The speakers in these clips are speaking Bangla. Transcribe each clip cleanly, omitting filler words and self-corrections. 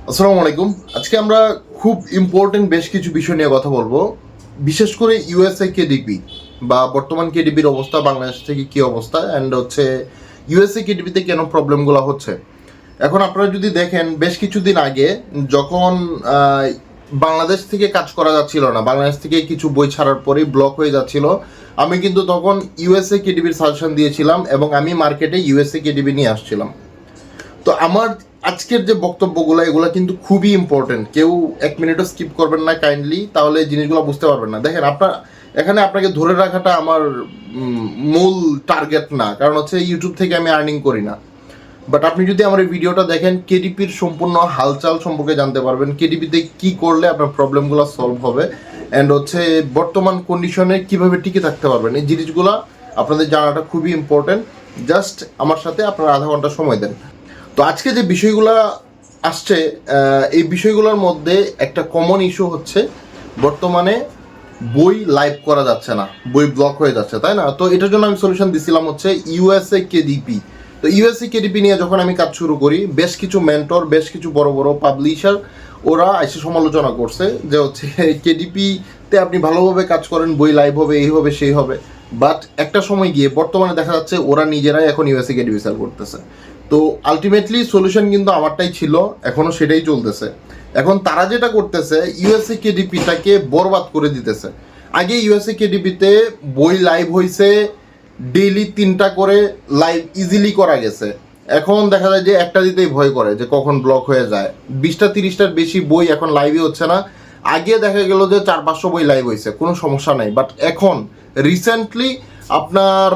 আসসালামু আলাইকুম। আজকে আমরা খুব ইম্পর্টেন্ট বেশ কিছু বিষয় নিয়ে কথা বলবো, বিশেষ করে ইউএসএ কেডিপি বা বর্তমান কেডিপির অবস্থা, বাংলাদেশ থেকে কি অবস্থা, অ্যান্ড হচ্ছে ইউএসএ কেডিপিতে কেন প্রবলেমগুলো হচ্ছে। এখন আপনারা যদি দেখেন, বেশ কিছুদিন আগে যখন বাংলাদেশ থেকে কাজ করা যাচ্ছিল না, বাংলাদেশ থেকে কিছু বই ছাড়ার পরেই ব্লক হয়ে যাচ্ছিল, আমি কিন্তু তখন ইউএসএ কেডিপির সাজেশন দিয়েছিলাম এবং আমি মার্কেটে ইউএসএ কেডিপি নিয়ে আসছিলাম। তো আমার আজকের যে বক্তব্যগুলো, এগুলো কিন্তু খুবই ইম্পর্টেন্ট, কেউ এক মিনিটও স্কিপ করবেন না কাইন্ডলি, তাহলে এই জিনিসগুলো বুঝতে পারবেন না। দেখেন, এখানে আপনাকে ধরে রাখাটা আমার মূল টার্গেট না, কারণ হচ্ছে ইউটিউব থেকে আমি আর্নিং করি না। বাট আপনি যদি আমার এই ভিডিওটা দেখেন, কেডিপির সম্পূর্ণ হালচাল সম্পর্কে জানতে পারবেন, কেডিপিতে কি করলে আপনার প্রবলেমগুলো সলভ হবে, অ্যান্ড হচ্ছে বর্তমান কন্ডিশনে কিভাবে টিকে থাকতে পারবেন। এই জিনিসগুলো আপনাদের জানাটা খুবই ইম্পর্টেন্ট। জাস্ট আমার সাথে আপনারা আধা ঘন্টা সময় দেন। তো আজকে যে বিষয়গুলো আসছে, এই বিষয়গুলোর মধ্যে একটা কমন ইস্যু হচ্ছে, বর্তমানে বই লাইভ করা যাচ্ছে না, বই ব্লক হয়ে যাচ্ছে, তাই না? তো এটার জন্য আমি সলিউশন দিছিলাম হচ্ছে ইউএসএ কেডিপি। তো ইউএসএ কেডিপি নিয়ে যখন আমি কাজ শুরু করি, বেশ কিছু মেন্টর, বেশ কিছু বড় বড় পাবলিশার ওরা এসে সমালোচনা করছে যে হচ্ছে কেডিপিতে আপনি ভালোভাবে কাজ করেন, বই লাইভ হবে, এই হবে সেই হবে। বাট একটা সময় গিয়ে বর্তমানে দেখা যাচ্ছে ওরা নিজেরাই এখন ইউএসএ কেডিপি সেল করতেছে। তো আলটিমেটলি সলিউশন কিন্তু আমারটাই ছিল, এখনও সেটাই চলতেছে। এখন তারা যেটা করতেছে, ইউএসএ কেডিপিটাকে বরবাদ করে দিতেছে। আগে ইউএসএ কেডিপিতে বই লাইভ হয়েছে, ডেইলি 3টা করে লাইভ ইজিলি করা গেছে। এখন দেখা যায় যে একটা দিতেই ভয় করে যে কখন ব্লক হয়ে যায়। 20টা 30টার বেশি বই এখন লাইভই হচ্ছে না। আগে দেখা গেল যে 400-500 বই লাইভ হয়েছে, কোনো সমস্যা নাই। বাট এখন রিসেন্টলি আপনার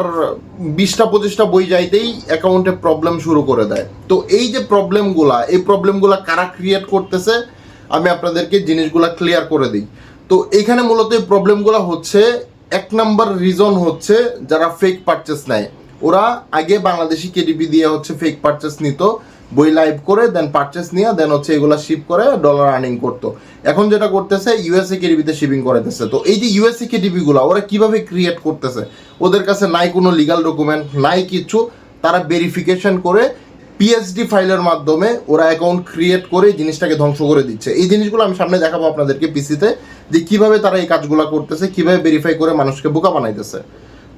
20টা 25টা বই যাইতেই অ্যাকাউন্টে প্রবলেম শুরু করে দেয়। তো এই যে প্রবলেমগুলা কারা ক্রিয়েট করতেছে, আমি আপনাদেরকে জিনিসগুলা ক্লিয়ার করে দিই। তো এইখানে মূলত এই প্রবলেমগুলো হচ্ছে, 1 নাম্বার রিজন হচ্ছে যারা ফেক পারচেস নেয়। ওরা আগে বাংলাদেশি কেডিপি দিয়ে হচ্ছে ফেক পারচেস নিত, বই লাইভ করে দেন পারচেস নিয়ে দেন হচ্ছে এগুলা শিপ করে ডলার আর্নিং করতো। এখন যেটা করতেছে, ইউএসএ কেডিপিতে শিপিং করাইতেছে। তো এই যে ইউএসএ কেডিপিগুলো ওরা কিভাবে ক্রিয়েট করতেছে, ওদের কাছে নাই কোনো লিগাল ডকুমেন্ট, নাই কিছু, তারা ভেরিফিকেশন করে পিএইচডি ফাইলের মাধ্যমে ওরা অ্যাকাউন্ট ক্রিয়েট করে জিনিসটাকে ধ্বংস করে দিচ্ছে। এই জিনিসগুলো আমি সামনে দেখাবো আপনাদেরকে পিসিতে, যে কিভাবে তারা এই কাজগুলো করতেছে, কিভাবে ভেরিফাই করে মানুষকে বোকা বানাইতেছে।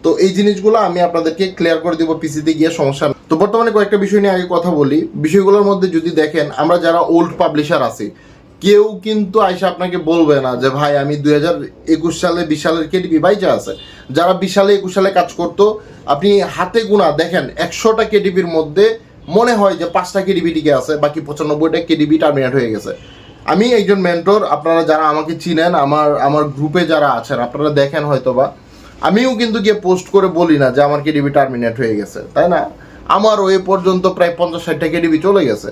তো এই জিনিসগুলো আমি আপনাদেরকে ক্লিয়ার করে দিব পিসিতে গিয়ে, সমস্যা। তো বর্তমানে কয়েকটা বিষয় নিয়ে আগে কথা বলি। বিষয়গুলোর মধ্যে যদি দেখেন, আমরা যারা ওল্ড পাবলিশার আছি, কেউ কিন্তু আইসা আপনাকে বলবে না যে ভাই আমি 2021 সালে 20 সালের কেডিপি বাইচা আছে। যারা 20 সালে 21 সালে কাজ করতো, আপনি হাতে গোনা দেখেন 100টা কেডিপির মধ্যে মনে হয় যে 5টা কেডিপি টিকে আছে, বাকি 95টা কেডিপি টার্মিনেট হয়ে গেছে। আমি একজন মেন্টর, আপনারা যারা আমাকে চিনেন, আমার গ্রুপে যারা আছেন, আপনারা দেখেন হয়তোবা আমিও কিন্তু গিয়ে পোস্ট করে বলি না যে আমার কেডিবি টার্মিনেট হয়ে গেছে, তাই না? আমার ওই পর্যন্ত প্রায় 50-60টা কেডিবি চলে গেছে।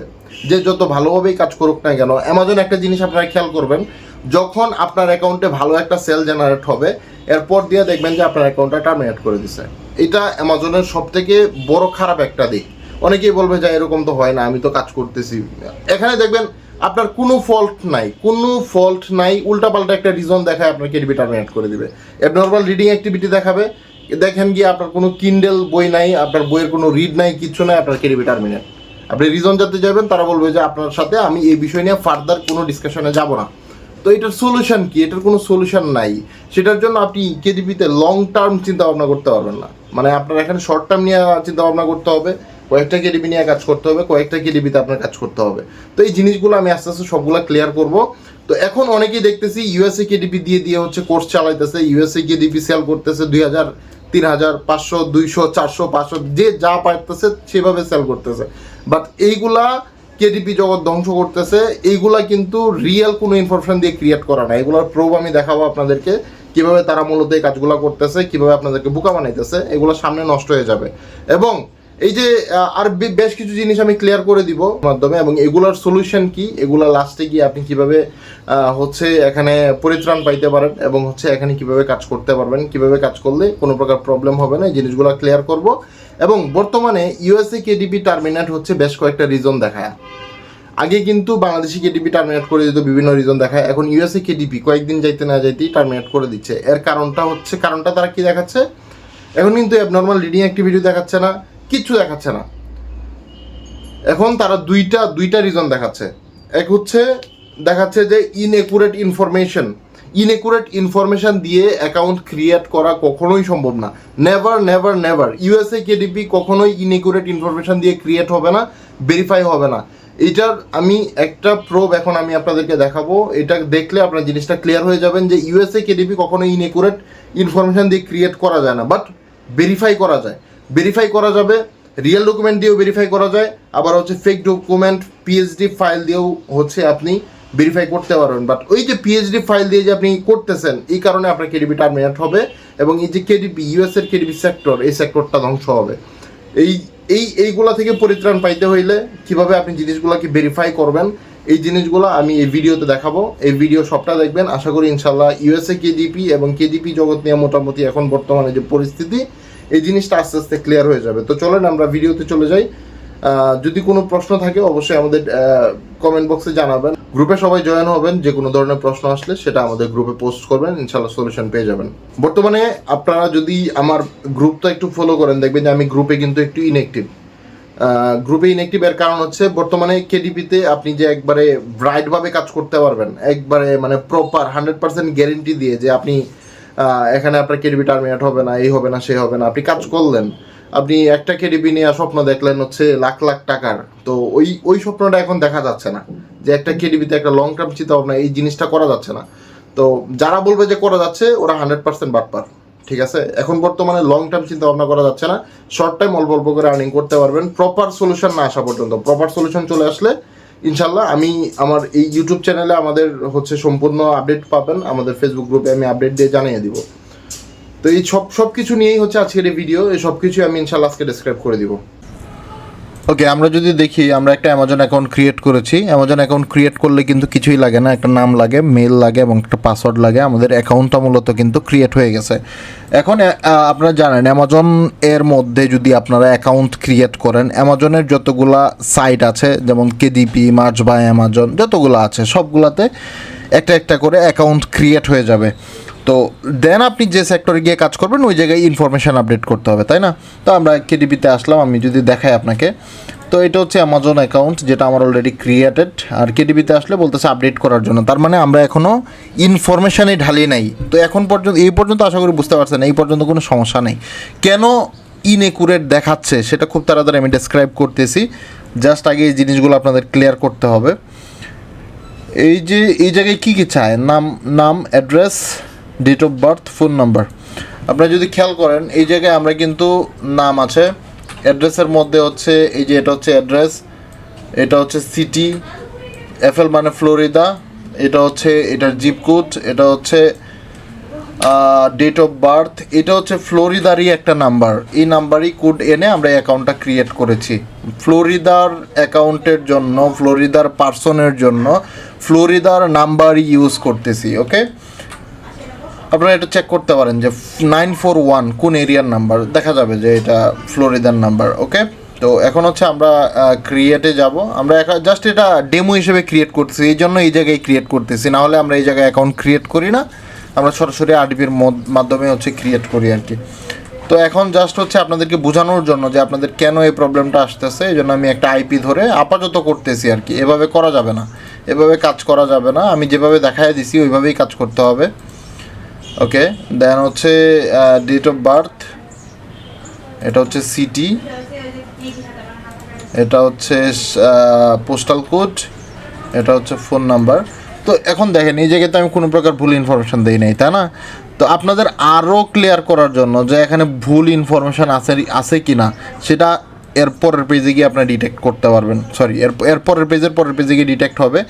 যে যত ভালোভাবেই কাজ করুক না কেন, অ্যামাজন একটা জিনিস আপনারা খেয়াল করবেন, যখন আপনার অ্যাকাউন্টে ভালো একটা সেল জেনারেট হবে, এরপর দিয়ে দেখবেন যে আপনার অ্যাকাউন্টটা টার্মিনেট করে দিছে। এটা অ্যামাজনের সব থেকে বড় খারাপ একটা দিক। অনেকেই বলবে যে এরকম তো হয় না, আমি তো কাজ করতেছি। এখানে দেখবেন আপনার কোনো ফল্ট নাই, উল্টাপাল্টা একটা রিজন দেখায় আপনার কেডিবি টার্মিনেট করে দিবে। অ্যাবনর্মাল রিডিং অ্যাক্টিভিটি দেখাবে, দেখেন গিয়ে আপনার কোনো কিন্ডেল বই নাই, আপনার বইয়ের কোনো রিড নাই, কিচ্ছু নাই, আপনার কেডিবি টার্মিনেট। আপনি রিজন যাতে যাবেন, তারা বলবে যে আপনার সাথে আমি এই বিষয় নিয়ে ফার্দার কোনো ডিসকাশনে যাব না। তো এটার সলিউশন কি? এটার কোনো সলিউশন নাই। সেটার জন্য আপনি কেডিপিতে লং টার্ম চিন্তা ভাবনা করতে পারবেন না। মানে আপনার এখানে শর্ট টার্ম নিয়ে চিন্তা ভাবনা করতে হবে, কয়েকটা কেডিপি নিয়ে কাজ করতে হবে, কয়েকটা কেডিপিতে আপনার কাজ করতে হবে। তো এই জিনিসগুলো আমি আস্তে আস্তে সবগুলো ক্লিয়ার করব। তো এখন অনেকেই দেখতেছি ইউএসএ কেডিপি দিয়ে হচ্ছে কোর্স চালাইতেছে, ইউএসএ কেডিপি সেল করতেছে 2000, 3000, 500, 200, 400, 500, যে যা পাইতেছে সেভাবে সেল করতেছে। বাট এইগুলা কেডিপি জগৎ ধ্বংস করতেছে। এইগুলা কিন্তু রিয়েল কোনো ইনফরমেশন দিয়ে ক্রিয়েট করা না। এগুলোর প্রুফ আমি দেখাবো আপনাদেরকে, কিভাবে তারা মূলত এই কাজগুলো করতেছে, কিভাবে আপনাদেরকে বোকা বানাইতেছে। এগুলো সামনে নষ্ট হয়ে যাবে। এবং এই যে আর বেশ কিছু জিনিস আমি ক্লিয়ার করে দিব মাধ্যমে, এবং এগুলার সলিউশন কি, এগুলা লাস্টে গিয়ে আপনি কিভাবে হচ্ছে এখানে পরিত্রাণ পাইতে পারেন, এবং হচ্ছে এখানে কিভাবে কাজ করতে পারবেন, কিভাবে কাজ করলে কোনো প্রকার প্রবলেম হবে না, এই জিনিসগুলো ক্লিয়ার করব। এবং বর্তমানে ইউএসএ কেডিপি টার্মিনেট হচ্ছে বেশ কয়েকটা রিজন দেখায়। আগে কিন্তু বাংলাদেশি কেডিপি টার্মিনেট করে দিত, বিভিন্ন রিজন দেখায়। এখন ইউএসএ কেডিপি কয়েকদিন যাইতে না যাইতেই টার্মিনেট করে দিচ্ছে। এর কারণটা তারা কি দেখাচ্ছে, এখন কিন্তু অ্যাবনর্মাল রিডিং অ্যাক্টিভিটি দেখাচ্ছে না, কিচ্ছু দেখাচ্ছে না। এখন তারা দুইটা রিজন দেখাচ্ছে। এক হচ্ছে দেখাচ্ছে যে ইনএকুরেট ইনফরমেশন দিয়ে অ্যাকাউন্ট ক্রিয়েট করা কখনোই সম্ভব না। Never never never USA KDP কখনোই ইনএকুরেট ইনফরমেশন দিয়ে ক্রিয়েট হবে না, ভেরিফাই হবে না। এটার আমি একটা প্রুফ এখন আমি আপনাদেরকে দেখাবো, এটা দেখলে আপনার জিনিসটা ক্লিয়ার হয়ে যাবেন যে ইউএসএ কেডিপি কখনোই ইনএকুরেট ইনফরমেশন দিয়ে ক্রিয়েট করা যায় না, বাট ভেরিফাই করা যায়, ভেরিফাই করা যাবে। রিয়েল ডকুমেন্ট দিয়েও ভেরিফাই করা যায়, আবার হচ্ছে ফেক ডকুমেন্ট পিএইচডি ফাইল দিয়েও হচ্ছে আপনি ভেরিফাই করতে পারবেন। বাট ওই যে পিএইচডি ফাইল দিয়ে যে আপনি করতেছেন, এই কারণে আপনার কেডিপি টার্মিনেট হবে এবং এই যে কেডিপি ইউএস এর কেডিপি সেক্টর, এই সেক্টরটা ধ্বংস হবে। এইগুলা থেকে পরিত্রাণ পাইতে হইলে কিভাবে আপনি জিনিসগুলোকে ভেরিফাই করবেন, এই জিনিসগুলো আমি এই ভিডিওতে দেখাবো। এই ভিডিও সবটা দেখবেন, আশা করি ইনশাল্লাহ ইউএসএ কেডিপি এবং কেডিপি জগৎ নিয়ে মোটামুটি এখন বর্তমানে যে পরিস্থিতি, এই জিনিসটা আস্তে আস্তে ক্লিয়ার হয়ে যাবে। তো চলেন আমরা ভিডিওতে চলে যাই। যদি কোনো প্রশ্ন থাকে অবশ্যই আমাদের কমেন্ট বক্সে জানাবেন। গ্রুপে সবাই জয়েন হবেন, যে কোনো ধরনের প্রশ্ন আসলে সেটা আমাদের গ্রুপে পোস্ট করবেন, ইনশাল্লাহ সলিউশন পেয়ে যাবেন। বর্তমানে আপনারা যদি আমার গ্রুপটা একটু ফলো করেন, দেখবেন যে আমি গ্রুপে কিন্তু একটু ইনঅ্যাক্টিভ। গ্রুপে ইনঅ্যাক্টিভ এর কারণ হচ্ছে বর্তমানে কেডিপিতে আপনি যে একবারে ব্রাইটভাবে কাজ করতে পারবেন, একবারে মানে প্রপার 100% গ্যারেন্টি দিয়ে যে আপনি এখানে আপনার কেডিপি টার্মিনেট হবে না, এই হবে না, সে হবে না, আপনি কাজ করলেন, আপনি একটা কেডিপি নিয়ে স্বপ্ন দেখলেন হচ্ছে লাখ লাখ টাকার, তো ওই স্বপ্নটা এখন দেখা যাচ্ছে না, যে একটা কেডিপিতে একটা লং টার্ম চিন্তা ভাবনা, এই জিনিসটা করা যাচ্ছে না। তো যারা বলবে যে করা যাচ্ছে ওরা 100% বাটপার, ঠিক আছে। এখন বর্তমানে লং টার্ম চিন্তা ভাবনা করা যাচ্ছে না, শর্ট টাইম অল্প অল্প করে আর্নিং করতে পারবেন প্রপার সলিউশন না আসা পর্যন্ত। প্রপার সলিউশন চলে আসলে ইনশাল্লাহ আমি আমার এই ইউটিউব চ্যানেলে আমাদের হচ্ছে সম্পূর্ণ আপডেট পাবেন, আমাদের ফেসবুক গ্রুপে আমি আপডেট দিয়ে জানিয়ে দিব। তো এই সব কিছু নিয়েই হচ্ছে আজকের এই ভিডিও, এই সব কিছু আমি ইনশাল্লাহ আজকে ডেসক্রাইব করে দিব। ওকে, আমরা যদি দেখি, আমরা একটা অ্যামাজন অ্যাকাউন্ট ক্রিয়েট করেছি। অ্যামাজন অ্যাকাউন্ট ক্রিয়েট করলে কিন্তু কিছুই লাগে না, একটা নাম লাগে, মেল লাগে এবং একটা পাসওয়ার্ড লাগে। আমাদের অ্যাকাউন্টটা মূলত কিন্তু ক্রিয়েট হয়ে গেছে। এখন আপনারা জানেন অ্যামাজন এর মধ্যে যদি আপনারা অ্যাকাউন্ট ক্রিয়েট করেন, অ্যামাজনের যতগুলা সাইট আছে, যেমন কেডিপি, মার্চ বাই অ্যামাজন, যতগুলো আছে সবগুলাতে একটা একটা করে অ্যাকাউন্ট ক্রিয়েট হয়ে যাবে। তো দেন আপনি যে সেক্টরে গিয়ে কাজ করবেন ওই জায়গায় ইনফরমেশান আপডেট করতে হবে, তাই না? তো আমরা কেডিপিতে আসলাম, আমি যদি দেখাই আপনাকে, তো এটা হচ্ছে অ্যামাজন অ্যাকাউন্ট যেটা আমার অলরেডি ক্রিয়েটেড। আর কেডিপিতে আসলে বলতেছে আপডেট করার জন্য, তার মানে আমরা এখনও ইনফরমেশানই ঢালি নাই। তো এখন পর্যন্ত, এই পর্যন্ত আশা করি বুঝতে পারছেন, এই পর্যন্ত কোনো সমস্যা নেই। কেন ইনএকুরেট দেখাচ্ছে সেটা খুব তাড়াতাড়ি আমি ডেসক্রাইব করতেছি। জাস্ট আগে এই জিনিসগুলো আপনাদের ক্লিয়ার করতে হবে। এই যে এই জায়গায় কী কী চায়, নাম, address, date of birth, phone number. আপনারা যদি খেয়াল করেন এই জায়গায় আমরা কিন্তু নাম আছে, অ্যাড্রেসের মধ্যে হচ্ছে এই যে এটা হচ্ছে অ্যাড্রেস, এটা হচ্ছে সিটি, এফএল মানে ফ্লোরিদা, এটা হচ্ছে এটার জিপ কোড, এটা হচ্ছে ডেট অফ বার্থ, এটা হচ্ছে ফ্লোরিদারই একটা নাম্বার। এই নাম্বারই কোড এনে আমরা এই অ্যাকাউন্টটা ক্রিয়েট করেছি ফ্লোরিদার অ্যাকাউন্টের জন্য, ফ্লোরিদার পার্সনের জন্য ফ্লোরিদার নাম্বারই ইউজ করতেছি। ওকে, আপনারা এটা চেক করতে পারেন যে 941 কোন এরিয়ার নাম্বার, দেখা যাবে যে এটা ফ্লোরিদার নাম্বার। ওকে, তো এখন হচ্ছে আমরা ক্রিয়েটে যাব। আমরা জাস্ট এটা ডেমো হিসেবে ক্রিয়েট করতেছি, এই জন্য এই জায়গায় ক্রিয়েট করতেছি, না হলে আমরা এই জায়গায় অ্যাকাউন্ট ক্রিয়েট করি না, আমরা সরাসরি আরডিপির মাধ্যমে হচ্ছে ক্রিয়েট করি আর কি। তো এখন জাস্ট হচ্ছে আপনাদেরকে বোঝানোর জন্য যে আপনাদের কেন এই প্রবলেমটা আসতেছে, এই জন্য আমি একটা আইপি ধরে আপাতত করতেছি আর কি। এভাবে করা যাবে না, এভাবে কাজ করা যাবে না, আমি যেভাবে দেখাই দিছি ওইভাবেই কাজ করতে হবে। ওকে, দেন হচ্ছে ডেট অফ বার্থ, এটা হচ্ছে সিটি, এটা হচ্ছে পোস্টাল কোড, এটা হচ্ছে ফোন নাম্বার। তো এখন দেখেন এই জায়গাতে আমি কোনো প্রকার ভুল ইনফরমেশান দিই নাই, তাই না? তো আপনাদের আরও ক্লিয়ার করার জন্য যে এখানে ভুল ইনফরমেশান আছে কি না সেটা এর পরের পেজে গিয়ে আপনারা ডিটেক্ট করতে পারবেন। সরি, এর পরের পেজে গিয়ে ডিটেক্ট হবে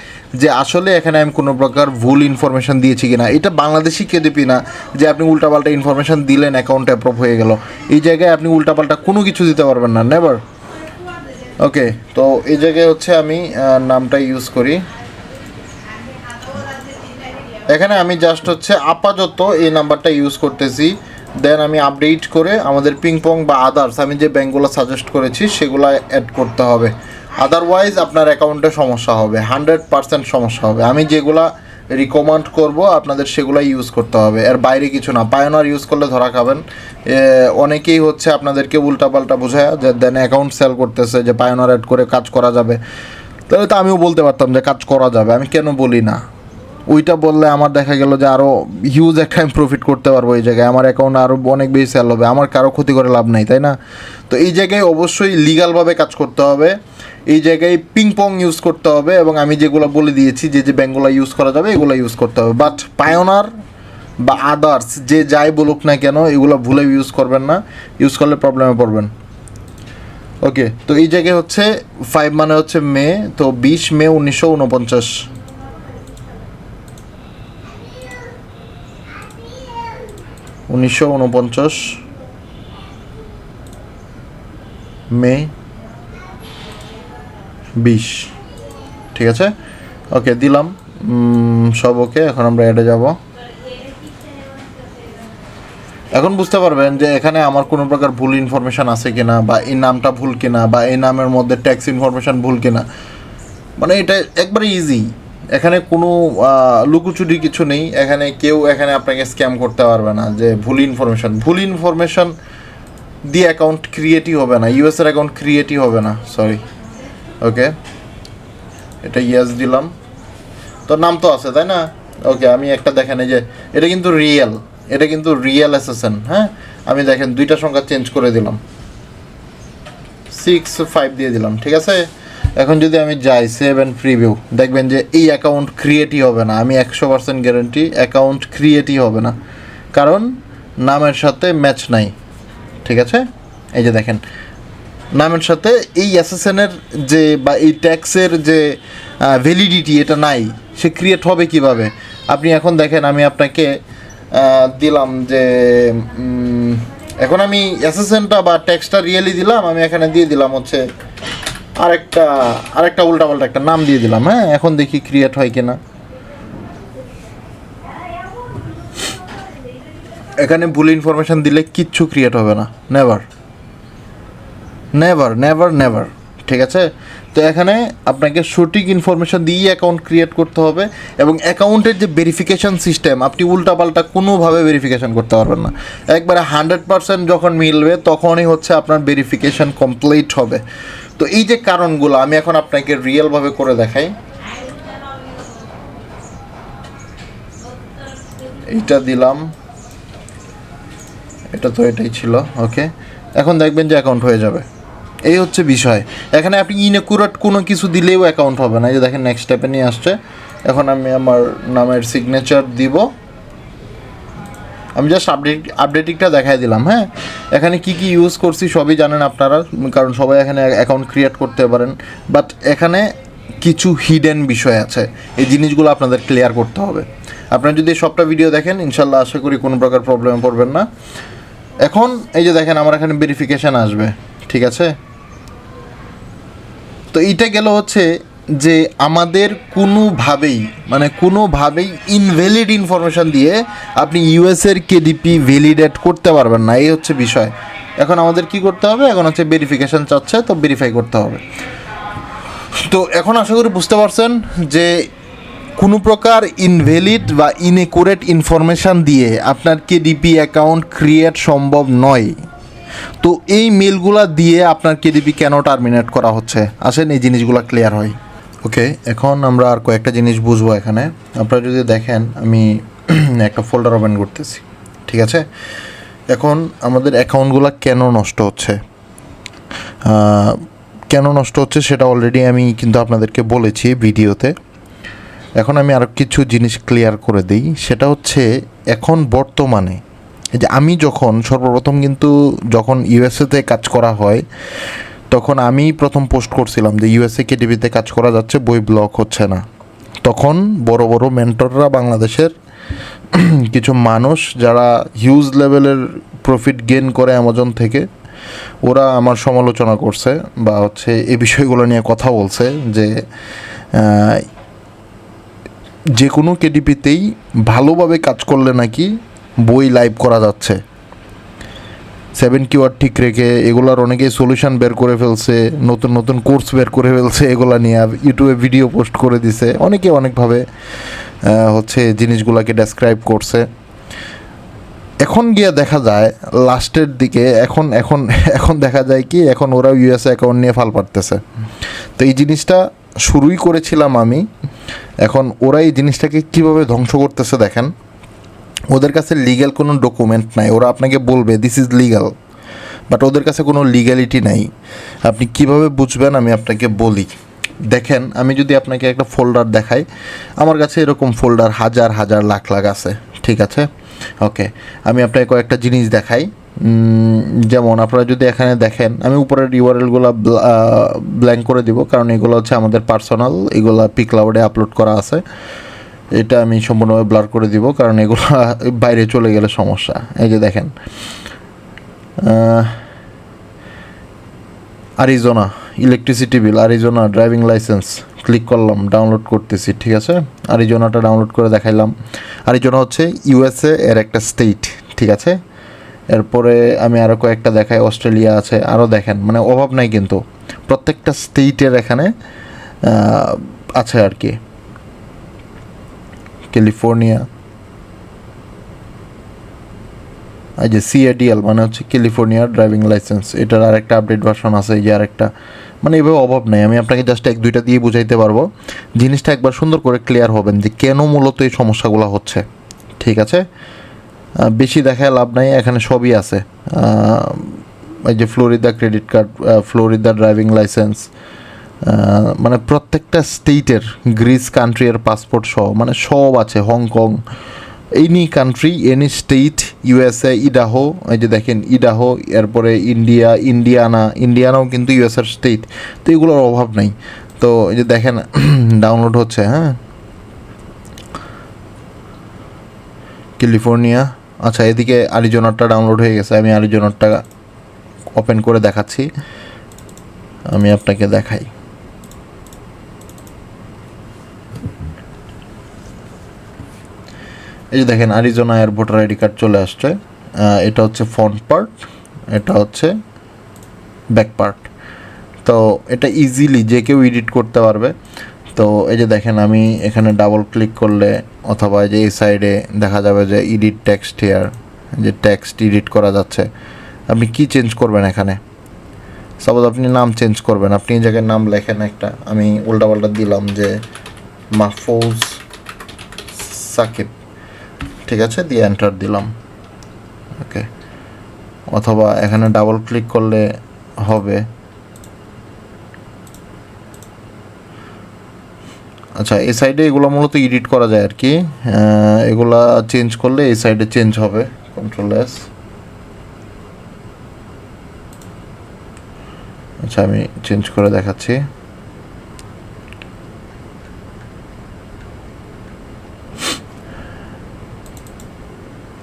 যে আসলে এখানে আমি কোনো প্রকার ভুল ইনফরমেশান দিয়েছি কিনা। এটা বাংলাদেশি কেডিপি না যে আপনি উল্টাপাল্টা ইনফরমেশান দিলেন অ্যাকাউন্ট অ্যাপ্রুভ হয়ে গেল। এই জায়গায় আপনি উল্টাপাল্টা কোনো কিছু দিতে পারবেন না, নেভার। ওকে, তো এই জায়গায় হচ্ছে আমি নামটা ইউজ করি। এখানে আমি জাস্ট হচ্ছে আপাতত এই নাম্বারটা ইউজ করতেছি। দেন আমি আপডেট করে আমাদের পিংপং বা আদার্স আমি যে ব্যাঙ্কগুলো সাজেস্ট করেছি সেগুলো অ্যাড করতে হবে, আদারওয়াইজ আপনার অ্যাকাউন্টে সমস্যা হবে, 100% সমস্যা হবে। আমি যেগুলা রিকমেন্ড করব আপনাদের সেগুলাই ইউজ করতে হবে, এর বাইরে কিছু না। পায়োনিয়ার ইউজ করলে ধরা খাবেন। অনেকেই হচ্ছে আপনাদেরকে উল্টাপাল্টা বোঝায় যে দেন অ্যাকাউন্ট সেল করতেছে যে পায়োনিয়ার অ্যাড করে কাজ করা যাবে। তাহলে তো আমিও বলতে পারতাম যে কাজ করা যাবে, আমি কেন বলি না? ওইটা বললে আমার দেখা গেল যে আরও হিউজ একটা আমি প্রফিট করতে পারবো এই জায়গায়, আমার অ্যাকাউন্ট আরও অনেক বেশি সেল হবে, আমার কারো ক্ষতি করে লাভ নাই, তাই না? তো এই জায়গায় অবশ্যই লিগালভাবে কাজ করতে হবে, এই জায়গায় পিং পং ইউজ করতে হবে, এবং আমি যেগুলো বলে দিয়েছি যে ব্যাঙ্কগুলো ইউজ করা যাবে এগুলো ইউজ করতে হবে। বাট পায়োনার বা আদার্স যে যাই বলুক না কেন এগুলো ভুলে ইউজ করবেন না, ইউজ করলে প্রবলেমে পড়বেন। ওকে, তো এই জায়গায় হচ্ছে 5 মানে হচ্ছে মে, তো 20 মে 1949, 1949 মে 20, ঠিক আছে? ওকে দিলাম, সব ওকে। এখন আমরা অ্যাডে যাব। এখন বুঝতে পারবেন যে এখানে আমার কোনো প্রকার ভুল ইনফরমেশান আছে কিনা, বা এই নামটা ভুল কিনা, বা এই নামের মধ্যে ট্যাক্স ইনফরমেশান ভুল কিনা। মানে এটা একবারে ইজি, এখানে কোনো লুকোচুরি কিছু নেই, এখানে কেউ এখানে আপনাকে স্ক্যাম করতে পারবে না যে ভুল ইনফরমেশান দিয়ে অ্যাকাউন্ট ক্রিয়েটই হবে না, ইউএসের অ্যাকাউন্ট ক্রিয়েটই হবে না, সরি। ওকে, এটা ইয়েস দিলাম, তো নাম তো আছে তাই না? ওকে, আমি একটা দেখেন এই যে এটা কিন্তু রিয়েল এসএসএন, হ্যাঁ? আমি দেখেন 2টা সংখ্যা চেঞ্জ করে দিলাম, 6-5 দিয়ে দিলাম, ঠিক আছে? এখন যদি আমি যাই সেভ অ্যান্ড প্রিভিউ, দেখবেন যে এই অ্যাকাউন্ট ক্রিয়েটই হবে না, আমি 100% গ্যারান্টি অ্যাকাউন্ট ক্রিয়েটই হবে না, কারণ নামের সাথে ম্যাচ নাই, ঠিক আছে? এই যে দেখেন নামের সাথে এই এসএসএনের যে বা এই ট্যাক্সের যে ভ্যালিডিটি এটা নাই, সে ক্রিয়েট হবে কিভাবে? আপনি এখন দেখেন আমি আপনাকে দিলাম যে এখন আমি এসএসএনটা বা ট্যাক্সটা রিয়েলি দিলাম, আমি এখানে দিয়ে দিলাম হচ্ছে আরেকটা উল্টাপাল্টা একটা নাম দিয়ে দিলাম, হ্যাঁ? এখন দেখি ক্রিয়েট হয় কিনা। এখানে ভুল ইনফরমেশন দিলে কিচ্ছু ক্রিয়েট হবে না, নেভার, ঠিক আছে? তো এখানে আপনাকে সঠিক ইনফরমেশন দিয়ে অ্যাকাউন্ট ক্রিয়েট করতে হবে, এবং অ্যাকাউন্টের যে ভেরিফিকেশান সিস্টেম আপনি উল্টাপাল্টা কোনোভাবে ভেরিফিকেশান করতে পারবেন না, একবারে 100% যখন মিলবে তখনই হচ্ছে আপনার ভেরিফিকেশান কমপ্লিট হবে। তো এই যে কারণগুলো আমি এখন আপনাকে রিয়েলভাবে করে দেখাই। এইটা দিলাম, এটা তো এটাই ছিল, ওকে। এখন দেখবেন যে অ্যাকাউন্ট হয়ে যাবে, এই হচ্ছে বিষয়। এখানে আপনি ইনএকুরেট কোনো কিছু দিলেও অ্যাকাউন্ট হবে না। এই যে দেখেন নেক্সট স্টেপে নিয়ে আসছে। এখন আমি আমার নামের সিগনেচার দিব, আমি জাস্ট আপডেটিংটা দেখাই দিলাম, হ্যাঁ? এখানে কি ইউজ করছি সবই জানেন আপনারা, কারণ সবাই এখানে অ্যাকাউন্ট ক্রিয়েট করতে পারেন, বাট এখানে কিছু হিডেন বিষয় আছে, এই জিনিসগুলো আপনাদের ক্লিয়ার করতে হবে। আপনারা যদি সবটা ভিডিও দেখেন ইনশাল্লাহ আশা করি কোনো প্রকার প্রবলেমে পড়বেন না। এখন এই যে দেখেন আমার এখানে ভেরিফিকেশান আসবে, ঠিক আছে? তো এইটা গেল হচ্ছে যে আমাদের কোনোভাবেই ইনভ্যালিড ইনফরমেশান দিয়ে আপনি ইউএসের কেডিপি ভ্যালিডেট করতে পারবেন না, এই হচ্ছে বিষয়। এখন আমাদের কি করতে হবে? এখন হচ্ছে ভেরিফিকেশান চাচ্ছে, তো ভেরিফাই করতে হবে। তো এখন আশা করি বুঝতে পারছেন যে কোনো প্রকার ইনভ্যালিড বা ইনএকুরেট ইনফরমেশান দিয়ে আপনার কেডিপি অ্যাকাউন্ট ক্রিয়েট সম্ভব নয়। তো এই মেলগুলা দিয়ে আপনার কেডিপি কেন টার্মিনেট করা হচ্ছে, আসেন এই জিনিসগুলো ক্লিয়ার হয়। ওকে, এখন আমরা আর কয়েকটা জিনিস বুঝবো। এখানে আপনারা যদি দেখেন আমি একটা ফোল্ডার ওপেন করতেছি, ঠিক আছে? এখন আমাদের অ্যাকাউন্টগুলো কেন নষ্ট হচ্ছে সেটা অলরেডি আমি কিন্তু আপনাদেরকে বলেছি ভিডিওতে। এখন আমি আরও কিছু জিনিস ক্লিয়ার করে দিই, সেটা হচ্ছে এখন বর্তমানে যে আমি সর্বপ্রথম কিন্তু যখন ইউএসএতে কাজ করা হয় তখন আমি প্রথম পোস্ট করছিলাম যে ইউএসএ কেডিপিতে কাজ করা যাচ্ছে, বই ব্লক হচ্ছে না। তখন বড় বড় মেন্টররা বাংলাদেশের কিছু মানুষ যারা হিউজ লেভেলের প্রফিট গেইন করে অ্যামাজন থেকে, ওরা আমার সমালোচনা করছে বা হচ্ছে এই বিষয়গুলো নিয়ে কথা বলছে যে কোনো কেডিপিতেই ভালোভাবে কাজ করলে নাকি বই লাইভ করা যাচ্ছে। 7 কিওয়ার্ড ঠিক রেখে এগুলার অনেকেই সলিউশন বের করে ফেলছে, নতুন কোর্স বের করে ফেলছে, এগুলা নিয়ে ইউটিউবে ভিডিও পোস্ট করে দিছে, অনেকে অনেকভাবে হচ্ছে জিনিসগুলোকে ডেসক্রাইব করছে। এখন গিয়ে দেখা যায় লাস্টের দিকে এখন দেখা যায় কি এখন ওরা ইউএসএ অ্যাকাউন্ট নিয়ে ফাল পারতেছে। তো এই জিনিসটা শুরুই করেছিলাম আমি, এখন ওরা এই জিনিসটাকে কীভাবে ধ্বংস করতেছে দেখেন। ওদের কাছে লিগ্যাল কোনো ডকুমেন্ট নাই, ওরা আপনাকে বলবে দিস ইজ লিগ্যাল, বাট ওদের কাছে কোনো লিগ্যালিটি নাই। আপনি কিভাবে বুঝবেন আমি আপনাকে বলি। দেখেন, আমি যদি আপনাকে একটা ফোল্ডার দেখাই, আমার কাছে এরকম ফোল্ডার হাজার হাজার লাখ লাখ আছে, ঠিক আছে? ওকে, আমি আপনাকে কয়েকটা জিনিস দেখাই। যেমন আপনারা যদি এখানে দেখেন, আমি উপরের ইউআরএলগুলো ব্ল্যাঙ্ক করে দিব, কারণ এগুলো হচ্ছে আমাদের পার্সোনাল, এগুলো পিক্লাউডে আপলোড করা আছে। এটা আমি সম্পূর্ণভাবে ব্লার করে দিব, কারণ এগুলো বাইরে চলে গেলে সমস্যা। এই যে দেখেন, Arizona electricity bill, Arizona driving licence, click করলাম, ডাউনলোড করতেছি, ঠিক আছে? আরিজোনাটা ডাউনলোড করে দেখাইলাম। আরিজোনা হচ্ছে ইউএসএ এর একটা স্টেট, ঠিক আছে? এরপরে আমি আরও কয়েকটা দেখাই, অস্ট্রেলিয়া আছে, আরও দেখেন, মানে অভাব নাই কিন্তু প্রত্যেকটা স্টেটের এখানে আছে আর কি। ক্যালিফোর্নিয়া, এই যে সিএডিএল মানে হচ্ছে ক্যালিফোর্নিয়ার ড্রাইভিং লাইসেন্স, এটার আরেকটা আপডেট ভার্সন আছে, এই যে আরেকটা, মানে এভাবে অভাব নেই। আমি আপনাকে জাস্ট এক দুইটা দিয়ে বুঝাইতে পারবো, জিনিসটা একবার সুন্দর করে ক্লিয়ার হবেন যে কেন মূলত এই সমস্যাগুলো হচ্ছে, ঠিক আছে? বেশি দেখায় লাভ নাই, এখানে সবই আছে। এই যে Florida credit card, Florida driving licence, মানে প্রত্যেকটা স্টেটের, গ্রিস কান্ট্রি এর পাসপোর্ট সহ, মানে সব আছে। Hong Kong, any country, any state, USA, Idaho, এই যে দেখেন ইডাহো, এরপরে ইন্ডিয়ানাও কিন্তু ইউএসএর স্টেট। তো এগুলোর অভাব নেই। তো এই যে দেখেন ডাউনলোড হচ্ছে, হ্যাঁ, ক্যালিফোর্নিয়া, আচ্ছা এদিকে আরিজোনাটা ডাউনলোড হয়ে গেছে। আমি আরিজোনাটা ওপেন করে দেখাচ্ছি, আমি আপনাকে দেখাই। এই যে দেখেন আরিজোনা এর ভোটার আইডি কার্ড চলে আসছে। এটা হচ্ছে ফ্রন্ট পার্ট, এটা হচ্ছে ব্যাক পার্ট। তো এটা ইজিলি যে কেউ এডিট করতে পারবে। তো এই যে দেখেন, আমি এখানে ডাবল ক্লিক করলে অথবা যে এই সাইডে দেখা যাবে যে এডিট টেক্সট হেয়ার, যে টেক্সট এডিট করা যাচ্ছে। আপনি কি চেঞ্জ করবেন এখানে? সাপোজ আপনি নাম চেঞ্জ করবেন, আপনি এই জায়গায় নাম লেখেন একটা, আমি উল্টাপাল্টা দিলাম যে মাহফুজ সাকিব, ঠিক আছে, দিয়ে এন্টার দিলাম। ওকে, অথবা এখানে ডাবল ক্লিক করলে হবে। আচ্ছা, এই সাইডে এগুলো মূলত এডিট করা যায় আর কি, এগুলা চেঞ্জ করলে এই সাইডে চেঞ্জ হবে। Control S. আচ্ছা, আমি চেঞ্জ করে দেখাচ্ছি।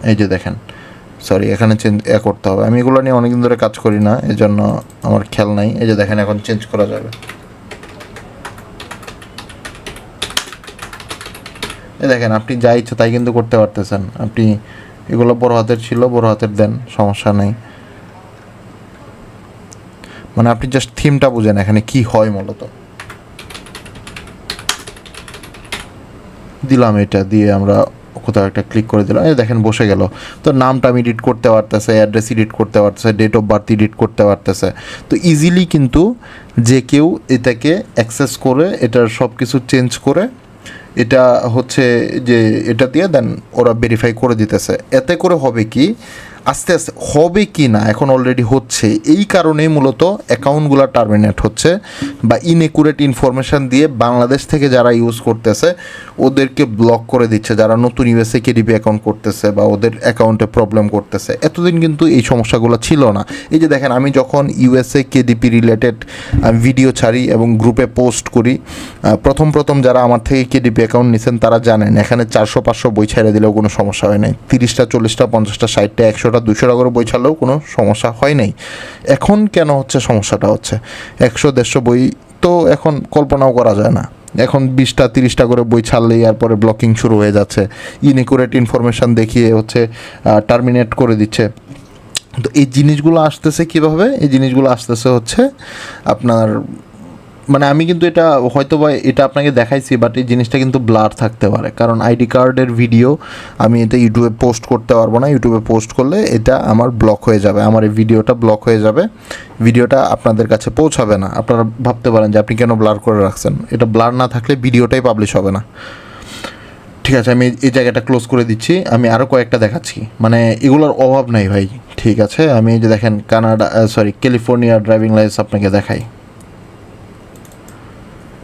এই যে দেখেন, সরি, এখানে চেঞ্জ করতে হবে। আমি এগুলো নিয়ে অনেকদিন ধরে কাজ করি না, এই জন্য আমার খেয়াল নাই। এই যে দেখেন, এখন চেঞ্জ করা যাবে। এই দেখেন, আপনি যা ইচ্ছা তাই কিন্তু করতে পারতেছেন। আপনি এগুলো বড় হাতের ছিল, বড় হাতের দেন, সমস্যা নেই। মানে আপনি জাস্ট থিমটা বুঝেন এখানে কি হয় মূলত। দিলাম, এটা দিয়ে আমরা কোথাও একটা ক্লিক করে দিলাম, এই দেখেন বসে গেল। তো নামটা আমি এডিট করতে পারতেছে, অ্যাড্রেস এডিট করতে পারতেছে, ডেট অফ বার্থ এডিট করতে পারতেছে। তো ইজিলি কিন্তু যে কেউ এটাকে অ্যাক্সেস করে এটার সব কিছু চেঞ্জ করে, এটা হচ্ছে যে এটা দিয়ে দেন ওরা ভেরিফাই করে দিতেছে। এতে করে হবে কি, আস্তে আস্তে হবে কি না, এখন অলরেডি হচ্ছে। এই কারণেই মূলত অ্যাকাউন্টগুলো টার্মিনেট হচ্ছে বা ইনএকুরেট ইনফরমেশান দিয়ে বাংলাদেশ থেকে যারা ইউজ করতেছে ওদেরকে ব্লক করে দিচ্ছে, যারা নতুন ইউএসএ কেডিপি অ্যাকাউন্ট করতেছে বা ওদের অ্যাকাউন্টে প্রবলেম করতেছে। এতদিন কিন্তু এই সমস্যাগুলো ছিল না। এই যে দেখেন, আমি যখন ইউএসএ কেডিপি রিলেটেড ভিডিও ছাড়ি এবং গ্রুপে পোস্ট করি, প্রথম যারা আমার থেকে কেডিপি অ্যাকাউন্ট নিছেন তারা জানেন এখানে 400-500 বই ছেড়ে দিলেও কোনো সমস্যা হয় নাই। 30টা 40টা 50টা 60টা 100টা 200টা করে বই ছাড়লেও কোনো সমস্যা হয় নাই। এখন কেন হচ্ছে সমস্যাটা হচ্ছে, 100-150 বই তো এখন কল্পনাও করা যায় না। এখন 20টা 30টা করে বই ছাড়লেই এরপরে ব্লকিং শুরু হয়ে যাচ্ছে, ইনএকুরেট ইনফরমেশান দেখিয়ে হচ্ছে টার্মিনেট করে দিচ্ছে। তো এই জিনিসগুলো আসতেছে কীভাবে? এই জিনিসগুলো আসতেছে হচ্ছে আপনার মানে আমি কিন্তু এটা হয়তো বা এটা আপনাকে দেখাইছি, বাট এই জিনিসটা কিন্তু ব্লার থাকতে পারে, কারণ আইডি কার্ডের ভিডিও আমি এটা ইউটিউবে পোস্ট করতে পারবো না। ইউটিউবে পোস্ট করলে এটা আমার ব্লক হয়ে যাবে, আমার এই ভিডিওটা ব্লক হয়ে যাবে, ভিডিওটা আপনাদের কাছে পৌঁছাবে না। আপনারা ভাবতে পারেন যে আপনি কেন ব্লার করে রাখছেন, এটা ব্লার না থাকলে ভিডিওটাই পাবলিশ হবে না। ঠিক আছে, আমি এই জায়গাটা ক্লোজ করে দিচ্ছি। আমি আরও কয়েকটা দেখাচ্ছি, মানে এগুলোর অভাব নাই ভাই। ঠিক আছে, আমি এই যে দেখেন ক্যালিফোর্নিয়া ড্রাইভিং লাইসেন্স আপনাকে দেখাই।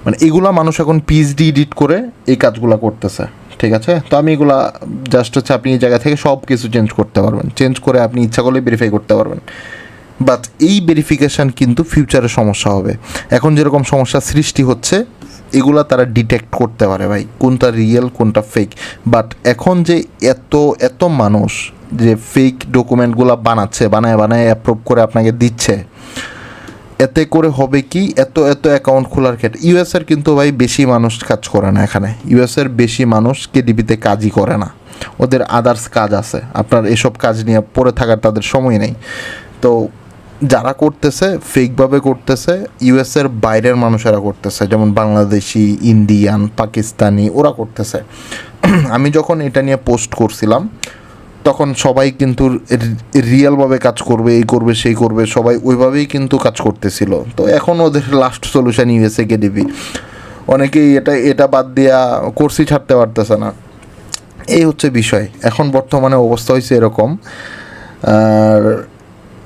মানে এগুলা মানুষ এখন পিএইচডি এডিট করে এই কাজগুলো করতেছে। ঠিক আছে, তো আমি এগুলা জাস্ট হচ্ছে আপনি এই জায়গা থেকে সব কিছু চেঞ্জ করতে পারবেন, চেঞ্জ করে আপনি ইচ্ছা করলে ভেরিফাই করতে পারবেন। বাট এই ভেরিফিকেশান কিন্তু ফিউচারে সমস্যা হবে। এখন যেরকম সমস্যা সৃষ্টি হচ্ছে, এগুলা তারা ডিটেক্ট করতে পারে ভাই, কোনটা রিয়েল কোনটা ফেক। বাট এখন যে এত মানুষ যে ফেক ডকুমেন্টগুলো বানায় অ্যাপ্রুভ করে আপনাকে দিচ্ছে, এতে করে হবে কি, এত অ্যাকাউন্ট খোলার ক্ষেত্রে ইউএসের কিন্তু ভাই বেশি মানুষ কাজ করে না এখানে। ইউএসের বেশি মানুষ কেডিপিতে কাজই করে না, ওদের আদার্স কাজ আছে। আপনার এসব কাজ নিয়ে পড়ে থাকার তাদের সময় নেই। তো যারা করতেছে ফেকভাবে করতেছে, ইউএসের বাইরের মানুষেরা করতেছে, যেমন বাংলাদেশি, ইন্ডিয়ান, পাকিস্তানি, ওরা করতেছে। আমি যখন এটা নিয়ে পোস্ট করছিলাম তখন সবাই কিন্তু রিয়েলভাবে কাজ করবে, এই করবে সেই করবে, সবাই ওইভাবেই কিন্তু কাজ করতেছিল। তো এখন ওদের লাস্ট সলিউশন ইউএসএ কেডিপি। অনেকেই এটা বাদ দিয়া কোর্সই ছাড়তে পারতেছে না। এই হচ্ছে বিষয়, এখন বর্তমানে অবস্থা হয়েছে এরকম। আর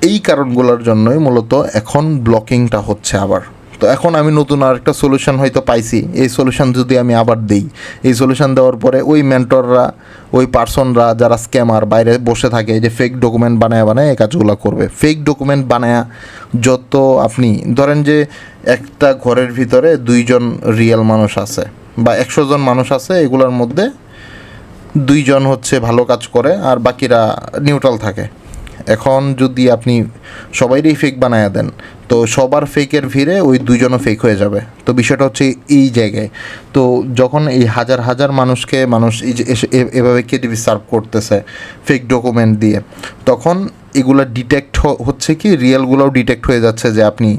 এই কারণগুলোর জন্যই মূলত এখন ব্লকিংটা হচ্ছে আবার। তো এখন আমি নতুন আরেকটা সলিউশন হয়তো পাইছি, এই সলিউশন যদি আমি আবার দিই, এই সলিউশন দেওয়ার পরে ওই মেন্টররা, ওই পার্সনরা যারা স্ক্যামার বাইরে বসে থাকে, যে ফেক ডকুমেন্ট বানায় এই কাজগুলো করবে। ফেক ডকুমেন্ট বানায় যত আপনি ধরেন যে একটা ঘরের ভিতরে 2 জন রিয়েল মানুষ আছে বা 100 জন মানুষ আছে, এগুলোর মধ্যে 2 জন হচ্ছে ভালো কাজ করে আর বাকিরা নিউট্রাল থাকে। এখন যদি আপনি সবাইরই ফেক বানায় দেন, তো সবার ফেকের ভিড়ে ওই 2 জনও ফেক হয়ে যাবে। তো বিষয়টা হচ্ছে এই জায়গায়। তো যখন এই হাজার মানুষকে এই যে এভাবে কেডিপি সার্ভ করতেছে ফেক ডকুমেন্ট দিয়ে, তখন এগুলো ডিটেক্ট হচ্ছে কি, রিয়েলগুলোও ডিটেক্ট হয়ে যাচ্ছে যে আপনি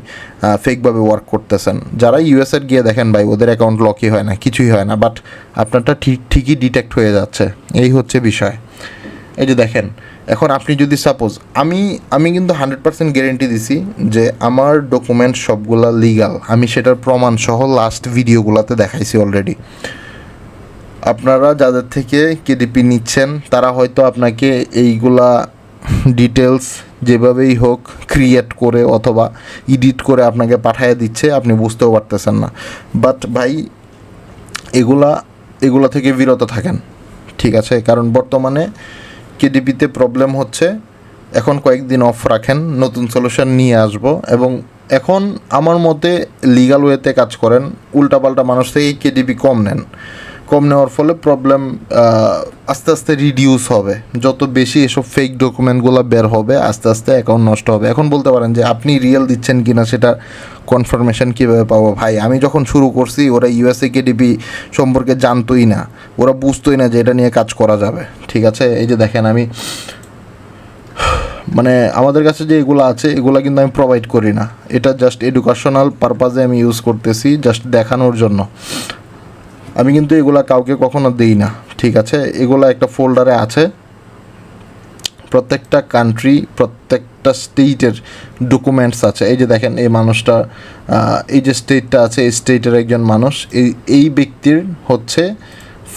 ফেকভাবে ওয়ার্ক করতেছেন। যারা ইউএসএর গিয়ে দেখেন ভাই, ওদের অ্যাকাউন্ট লকই হয় না, কিছুই হয় না, বাট আপনারটা ঠিকই ডিটেক্ট হয়ে যাচ্ছে। এই হচ্ছে বিষয়। এই যে দেখেন, এখন আপনি যদি সাপোজ আমি কিন্তু 100% গ্যারেন্টি দিছি যে আমার ডকুমেন্ট সবগুলা লিগাল, আমি সেটার প্রমাণ সহ লাস্ট ভিডিওগুলোতে দেখাইছি অলরেডি। আপনারা যাদের থেকে কেডিপি নিচ্ছেন তারা হয়তো আপনাকে এইগুলা ডিটেলস যেভাবেই হোক ক্রিয়েট করে অথবা এডিট করে আপনাকে পাঠিয়ে দিচ্ছে, আপনি বুঝতেও পারতেছেন না। বাট ভাই এগুলা থেকে বিরত থাকেন, ঠিক আছে? কারণ বর্তমানে কেডিপিতে প্রবলেম হচ্ছে। এখন কয়েকদিন অফ রাখেন, নতুন সলিউশন নিয়ে আসবো। এবং এখন আমার মতে লিগাল ওয়েতে কাজ করেন, উল্টাপাল্টা মানুষ থেকে কেডিপি কম নেওয়ার ফলে প্রবলেম আস্তে আস্তে রিডিউস হবে। যত বেশি এসব ফেক ডকুমেন্টগুলো বের হবে, আস্তে আস্তে অ্যাকাউন্ট নষ্ট হবে। এখন বলতে পারেন যে আপনি রিয়েল দিচ্ছেন কিনা সেটা কনফার্মেশন কীভাবে পাবো? ভাই, আমি যখন শুরু করছি ওরা ইউএসএ কেডিপি সম্পর্কে জানতোই না, ওরা বুঝতোই না যে এটা নিয়ে কাজ করা যাবে। ঠিক আছে, এই যে দেখেন, আমি মানে আমাদের কাছে যে এগুলো আছে এগুলো কিন্তু আমি প্রোভাইড করি না, এটা জাস্ট এডুকেশনাল পারপাজে আমি ইউজ করতেছি, জাস্ট দেখানোর জন্য। আমি কিন্তু এগুলা কাউকে কখনো দিই না, ঠিক আছে? এগুলা একটা ফোল্ডারে আছে, প্রত্যেকটা কান্ট্রি, প্রত্যেকটা স্টেটের ডকুমেন্টস আছে। এই যে দেখেন, এই মানুষটা, এই যে স্টেটটা আছে, এই স্টেটের একজন মানুষ, এই ব্যক্তির হচ্ছে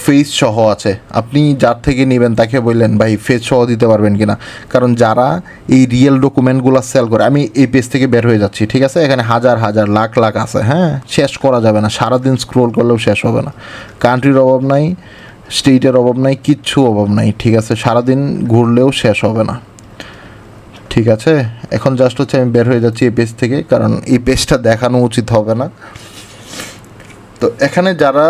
ফেস সহ আছে। আপনি যার থেকে নেবেন তাকে বললেন ভাই ফেস সহ দিতে পারবেন কিনা, কারণ যারা এই রিয়েল ডকুমেন্টগুলো সেল করে, আমি এই পেজ থেকে বের হয়ে যাচ্ছি, ঠিক আছে? এখানে হাজার লাখ আছে, হ্যাঁ, শেষ করা যাবে না, সারাদিন স্ক্রোল করলেও শেষ হবে না। কান্ট্রির অভাব নাই, স্টেটের অভাব নাই, কিচ্ছু অভাব নাই, ঠিক আছে? সারাদিন ঘুরলেও শেষ হবে না, ঠিক আছে? এখন জাস্ট হচ্ছে আমি বের হয়ে যাচ্ছি এই পেজ থেকে, কারণ এই পেজটা দেখানো উচিত হবে না। তো এখানে যারা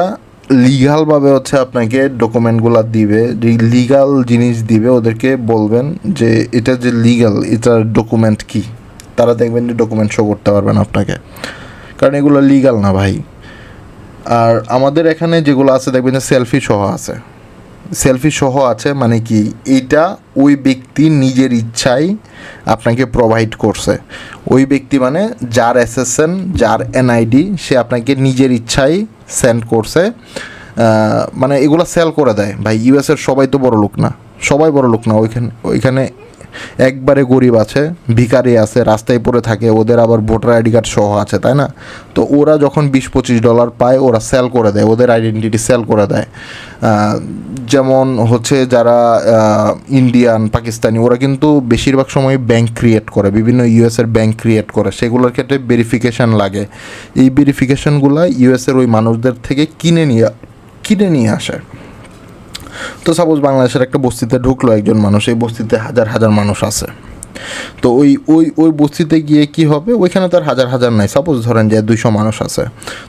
লিগালভাবে হচ্ছে আপনাকে ডকুমেন্টগুলো দিবে, যে লিগাল জিনিস দিবে, ওদেরকে বলবেন যে এটা যে লিগাল, এটার ডকুমেন্ট কি, তারা দেখবেন যে ডকুমেন্ট শো করতে পারবেন আপনাকে, কারণ এগুলো লিগাল না ভাই। আর আমাদের এখানে যেগুলো আছে দেখবেন যে সেলফি সহ আছে, সেলফি সহ আছে, মানে কি এইটা ওই ব্যক্তি নিজের ইচ্ছায় আপনাকে প্রোভাইড করছে। ওই ব্যক্তি মানে যার এসএসএন, যার এনআইডি, সে আপনাকে নিজের ইচ্ছায় সেন্ড করছে। মানে এগুলো সেল করে দেয় ভাই। ইউএসের সবাই তো বড় লোক না, সবাই বড় লোক না। ওইখানে একবারে গরিব আছে, ভিখারি আছে, রাস্তায় পড়ে থাকে, ওদের আবার ভোটার আইডি কার্ড সহ আছে, তাই না? তো ওরা যখন $20-25 পায়, ওরা সেল করে দেয়, ওদের আইডেন্টিটি সেল করে দেয়। যেমন হচ্ছে যারা ইন্ডিয়ান, পাকিস্তানি, ওরা কিন্তু বেশিরভাগ সময় ব্যাংক ক্রিয়েট করে, বিভিন্ন ইউএসের ব্যাংক ক্রিয়েট করে, সেগুলোর ক্ষেত্রে ভেরিফিকেশান লাগে। এই ভেরিফিকেশানগুলো ইউএসের ওই মানুষদের থেকে কিনে নিয়ে আসে। তো সাপোজ বাংলাদেশের একটা বস্তিতে ঢুকলো একজন মানুষ, এই বস্তিতে হাজার হাজার মানুষ আছে। তো ওই বস্তিতে গিয়ে কি হবে, ওইখানে তার হাজার হাজার নাই, সাপোজ ধরেন যে 200 মানুষ আছে।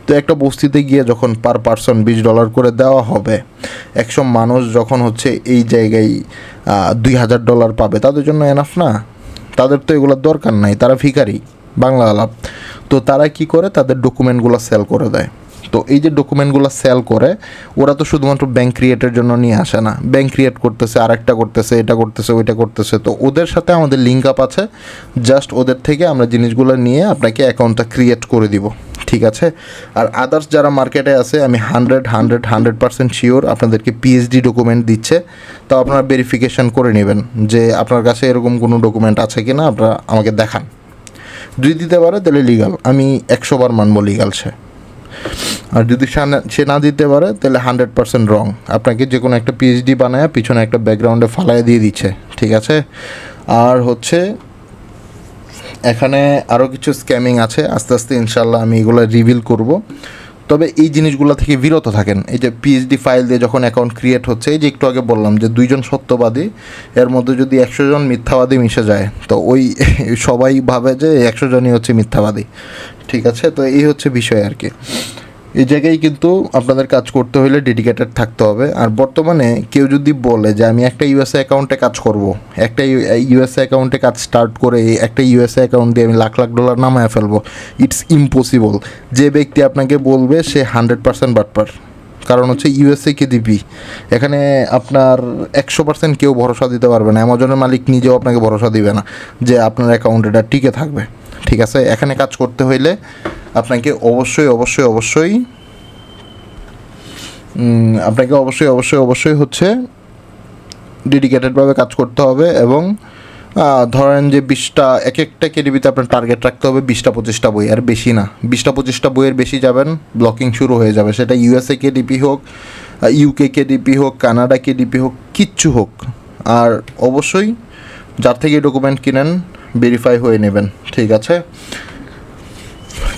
তো একটা বস্তিতে গিয়ে যখন পার পারসন $20 করে দেওয়া হবে, 100 মানুষ যখন হচ্ছে এই জায়গায় $2000 পাবে, তাদের জন্য এনাফ না? তাদের তো এগুলোর দরকার নাই, তারা ভিখারি, বাংলা আলাপ। তো তারা কি করে, তাদের ডকুমেন্টগুলো সেল করে দেয়। তো এই যে ডকুমেন্টগুলো সেল করে, ওরা তো শুধুমাত্র ব্যাংক ক্রিয়েটের জন্য নিয়ে আসে না, ব্যাংক ক্রিয়েট করতেছে, আরেকটা করতেছে, এটা করতেছে, ওইটা করতেছে। তো ওদের সাথে আমাদের লিঙ্ক আপ আছে, জাস্ট ওদের থেকে আমরা জিনিসগুলো নিয়ে আপনাকে অ্যাকাউন্টটা ক্রিয়েট করে দিব, ঠিক আছে? আর আদার্স যারা মার্কেটে আছে, আমি 100% শিওর আপনাদেরকে পিএইচডি ডকুমেন্ট দিচ্ছে। তো আপনারা ভেরিফিকেশান করে নেবেন যে আপনার কাছে এরকম কোনো ডকুমেন্ট আছে কি না, আপনারা আমাকে দেখান। যদি দিতে পারে তাহলে লিগাল, আমি 100 বার মানবো লিগাল সে। আর যদি সে না দিতে পারে তাহলে 100% রং। আপনাকে যে কোনো একটা পিএইচডি বানায় পিছনে একটা ব্যাকগ্রাউন্ডে ফালায় দিয়ে দিচ্ছে, ঠিক আছে? আর হচ্ছে এখানে আরও কিছু স্ক্যামিং আছে, আস্তে আস্তে ইনশাল্লাহ আমি এগুলো রিভিল করব। তবে এই জিনিসগুলো থেকে বিরত থাকেন। এই যে পিএইচডি ফাইল দিয়ে যখন অ্যাকাউন্ট ক্রিয়েট হচ্ছে, এই যে একটু আগে বললাম যে 2 জন সত্যবাদী, এর মধ্যে যদি 100 জন মিথ্যাবাদী মিশে যায়, তো ওই সবাই ভাবে যে 100 জনই হচ্ছে মিথ্যাবাদী, ঠিক আছে? তো এই হচ্ছে বিষয় আর কি। এই জায়গায় কিন্তু আপনাদের কাজ করতে হলে ডেডিকেটেড থাকতে হবে। আর বর্তমানে কেউ যদি বলে যে আমি একটা ইউএসএ অ্যাকাউন্টে কাজ করব, একটা ইউএসএ অ্যাকাউন্টে কাজ স্টার্ট করে একটা ইউএসএ অ্যাকাউন্ট দিয়ে আমি লাখ লাখ ডলার নামায় ফেলবো, ইটস ইম্পসিবল। যে ব্যক্তি আপনাকে বলবে সে 100% বাটপার। কারণ হচ্ছে ইউএসএ কেডিপি, এখানে আপনার 100% কেউ ভরসা দিতে পারবে না। অ্যামাজনের মালিক নিজেও আপনাকে ভরসা দিবে না যে আপনার অ্যাকাউন্ট এটা টিকে থাকবে, ঠিক আছে? এখানে কাজ করতে হইলে আপনাকে অবশ্যই হচ্ছে ডেডিকেটেডভাবে কাজ করতে হবে। এবং ধরেন যে 20টা এক একটা কেডিবিতে আপনার টার্গেট রাখতে হবে, 20-25টা বই, আর বেশি না। 20-25টা বইয়ের বেশি যাবেন, ব্লকিং শুরু হয়ে যাবে। সেটা ইউএসএ কেডিপি হোক, ইউকে কেডিপি হোক, কানাডা কেডিপি হোক, কিচ্ছু হোক। আর অবশ্যই যার থেকে ডকুমেন্ট কিনেন ভেরিফাই হয়ে নেবেন, ঠিক আছে?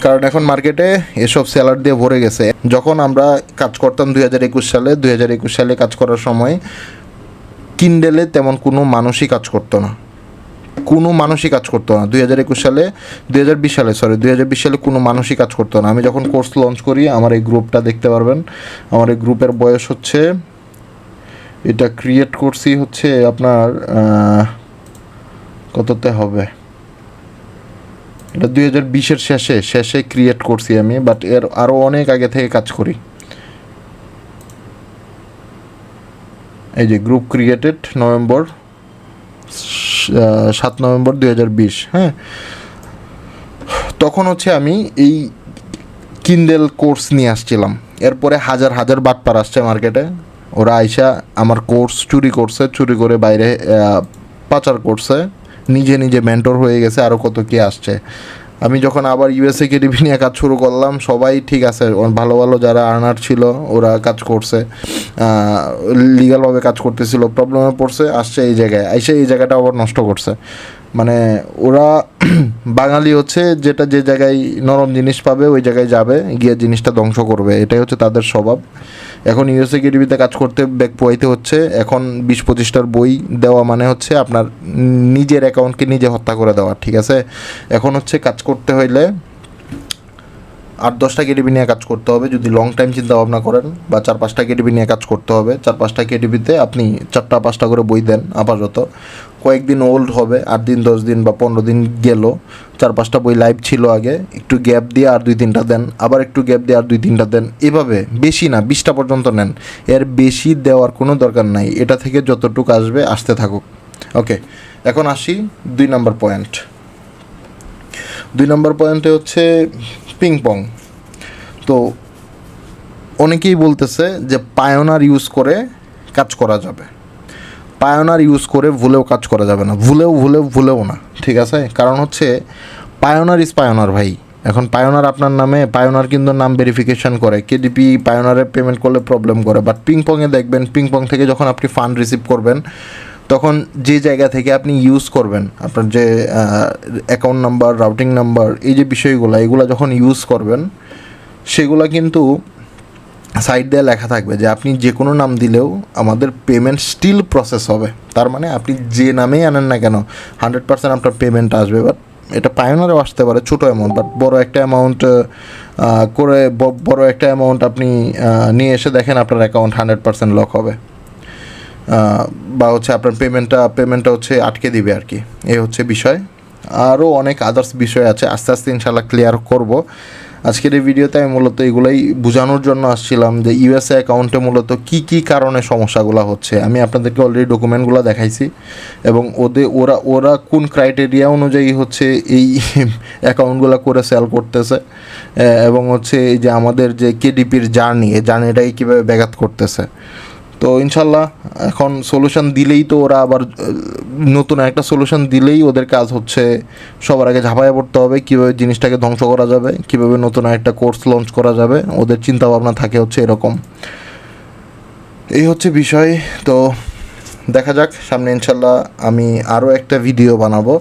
কারণ এখন মার্কেটে এসব সেলার দিয়ে ভরে গেছে। যখন আমরা কাজ করতাম 2021 সালে কাজ করার সময় কিন্ডেলে তেমন কোনো মানুষই কাজ করতো না, 2020 সালে কোনো মানুষই কাজ করতো না। আমি যখন কোর্স লঞ্চ করি, আমার এই গ্রুপটা দেখতে পারবেন, আমার এই গ্রুপের বয়স হচ্ছে, এটা ক্রিয়েট করছি হচ্ছে আপনার কততে হবে, এটা 2020-এর শেষে ক্রিয়েট করছি আমি, বাট এর আরও অনেক আগে থেকে কাজ করি। এই যে গ্রুপ ক্রিয়েটেড নভেম্বর 7 নভেম্বর 2020, হ্যাঁ। তখন হচ্ছে আমি এই কিন্ডেল কোর্স নিয়ে আসছিলাম। এরপরে হাজার হাজার বাটপার আসছে মার্কেটে, ওরা আইসা আমার কোর্স চুরি করে বাইরে পাচার করছে, নিজে মেন্টর হয়ে গেছে, আরও কত কি আসছে। আমি যখন আবার ইউএসএ কেডিপি নিয়ে কাজ শুরু করলাম, সবাই ঠিক আছে, ভালো ভালো যারা আর্নার ছিল ওরা কাজ করছে, লিগালভাবে কাজ করতেছিল, প্রবলেমে পড়ছে, আসছে এই জায়গায়, এই জায়গাটা আবার নষ্ট করছে। মানে ওরা বাঙালি হচ্ছে, যেটা যে জায়গায় নরম জিনিস পাবে ওই জায়গায় যাবে, গিয়ে জিনিসটা ধ্বংস করবে, এটাই হচ্ছে তাদের স্বভাব। এখন ইউএসএ কেডিপিতে কাজ করতে ব্যাক পোয়াইতে হচ্ছে। এখন 20-25টার বই দেওয়া মানে হচ্ছে আপনার নিজের অ্যাকাউন্টকে নিজে হত্যা করে দেওয়া, ঠিক আছে? এখন হচ্ছে কাজ করতে হইলে 8-10টা কেডিপি নিয়ে কাজ করতে হবে যদি লং টাইম চিন্তা ভাবনা করেন, বা 4-5টা কেডিপি নিয়ে কাজ করতে হবে। 4-5টা কেডিপিতে আপনি 4টা-5টা করে বই দেন আপাতত, কয়েকদিন ওল্ড হবে, 8 দিন 10 দিন বা 15 দিন গেল, 4-5টা বই লাইভ ছিল আগে, একটু গ্যাপ দিয়ে আর 2-3টা দেন, আবার একটু গ্যাপ দিয়ে আর 2-3টা দেন, এভাবে বেশি না 20টা পর্যন্ত নেন, এর বেশি দেওয়ার কোনো দরকার নাই, এটা থেকে যতটুকু আসবে আসতে থাকুক। ওকে, এখন আসি 2 নম্বর পয়েন্ট। 2 নম্বর পয়েন্টে হচ্ছে পিংপং। তো অনেকেই বলতেছে যে পায়োনার ইউজ করে কাজ করা যাবে, পায়োনার ইউজ করে ভুলেও কাজ করা যাবে না, ভুলেও না, ঠিক আছে? কারণ হচ্ছে পায়োনার ইজ পায়োনার ভাই। এখন পায়োনার আপনার নামে, পায়োনার কিন্তু নাম ভেরিফিকেশন করে, কেডিপি পায়োনারে পেমেন্ট করলে প্রবলেম করে, বাট পিংপংয়ে দেখবেন, পিংপং থেকে যখন আপনি ফান্ড রিসিভ করবেন তখন যে জায়গা থেকে আপনি ইউজ করবেন, আপনার যে অ্যাকাউন্ট নাম্বার, রাউটিং নাম্বার, এই যে বিষয়গুলো, এগুলো যখন ইউজ করবেন সেগুলো কিন্তু সাইড দিয়ে লেখা থাকবে যে আপনি যে কোনো নাম দিলেও আমাদের পেমেন্ট স্টিল প্রসেস হবে। তার মানে আপনি যে নামেই আনেন না কেন 100% আপনার পেমেন্ট আসবে। বাট এটা পায়োনারেও আসতে পারে ছোটো অ্যামাউন্ট, বাট বড় একটা অ্যামাউন্ট করে বড় একটা অ্যামাউন্ট আপনি নিয়ে এসে দেখেন আপনার অ্যাকাউন্ট 100% লক হবে, বা হচ্ছে আপনার পেমেন্টটা হচ্ছে আটকে দিবে আর কি। এই হচ্ছে বিষয়। আরও অনেক আদার্স বিষয় আছে, আস্তে আস্তে ইনশাল্লাহ ক্লিয়ার করব। আজকের এই ভিডিওতে আমি মূলত এগুলাই বোঝানোর জন্য আসছিলাম যে ইউএসএ অ্যাকাউন্টে মূলত কী কারণে সমস্যাগুলো হচ্ছে। আমি আপনাদেরকে অলরেডি ডকুমেন্টগুলো দেখাইছি, এবং ওরা কোন ক্রাইটেরিয়া অনুযায়ী হচ্ছে এই অ্যাকাউন্টগুলো করে সেল করতেছে, এবং হচ্ছে এই যে আমাদের যে কেডিপির জার্নি, এই জার্নিটাই কীভাবে ব্যাঘাত করতেছে। তো ইনশাল্লাহ এখন সলিউশন দিলেই তো ওরা আবার নতুন একটা সলিউশন দিলেই ওদের কাজ হচ্ছে সবার আগে ঝাঁপাইয়া পড়তে হবে, কীভাবে জিনিসটাকে ধ্বংস করা যাবে, কীভাবে নতুন একটা কোর্স লঞ্চ করা যাবে, ওদের চিন্তাভাবনা থাকে হচ্ছে এরকম। এই হচ্ছে বিষয়। তো দেখা যাক সামনে ইনশাল্লাহ আমি আরও একটা ভিডিও বানাবো